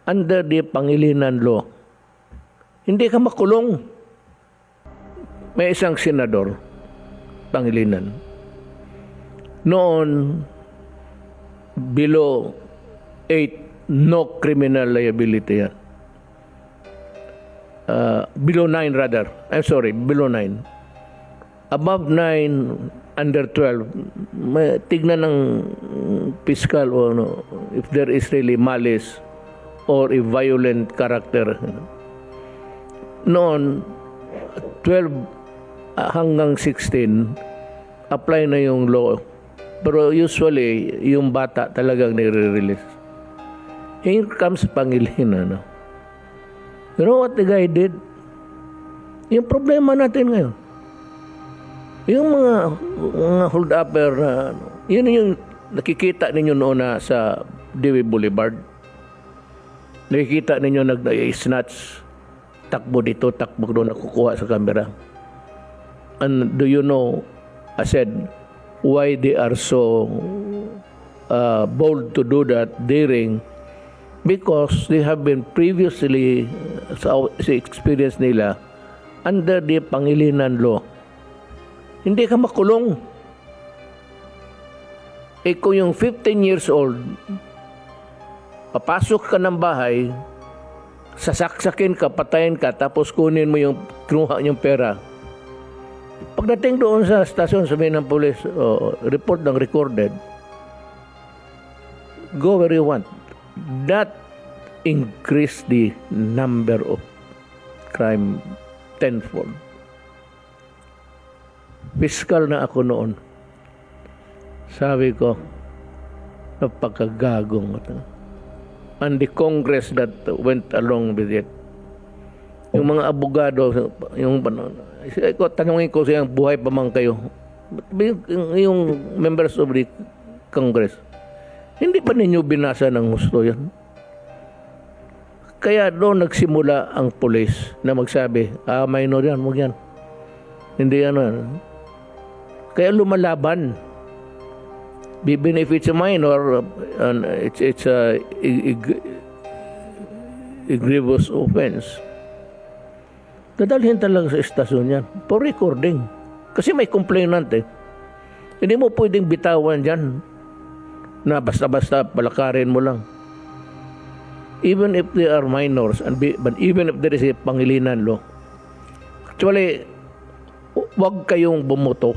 under the Pangilinan law. Hindi ka makulong. May isang senador, Pangilinan. Noon, below 8, no criminal liability yan. Below 9 rather. I'm sorry, below 9. Above 9, under 12, may tignan ng fiscal o ano, if there is really malice or a violent character. Noon, 12 hanggang 16, apply na yung law. Pero usually, yung bata talagang nire-release. Here comes Pangilinan. No? You know what the guy did? Yung problema natin ngayon. Yung mga hold-upper, yun yung nakikita ninyo noon na sa Dewey Boulevard. Nakikita ninyo nag-snatch, takbo dito, takbo doon, nakukuha sa camera. And do you know, I said, why they are so bold to do that, daring? Because they have been previously, sa experience nila, under the Pangilinan law. Hindi ka makulong. Kung yung 15 years old, papasok ka ng bahay, sasaksakin ka, patayin ka, tapos kunin mo yung kinuha yung pera. Pagdating doon sa stasyon, sabihin ng police, report ng recorded, go where you want. That increase the number of crime tenfold. Fiscal na ako noon. Sabi ko, napakagagong ito. And the Congress that went along with it. Yung mga abogado, tanungin ko siya, buhay pa man kayo. Yung members of the Congress, hindi pa ninyo binasa ng gusto yan? Kaya doon nagsimula ang police na magsabi, minor yan, huwag yan. Hindi yan. Kaya lumalaban. Even if it's a minor, it's a grievous offense. Dadalhin talaga sa estasyon yan for recording. Kasi may complainant eh. Hindi mo pwedeng bitawan dyan na basta-basta palakarin mo lang. Even if they are minors, but even if there is a Pangilinan law. Actually, wag kayong bumoto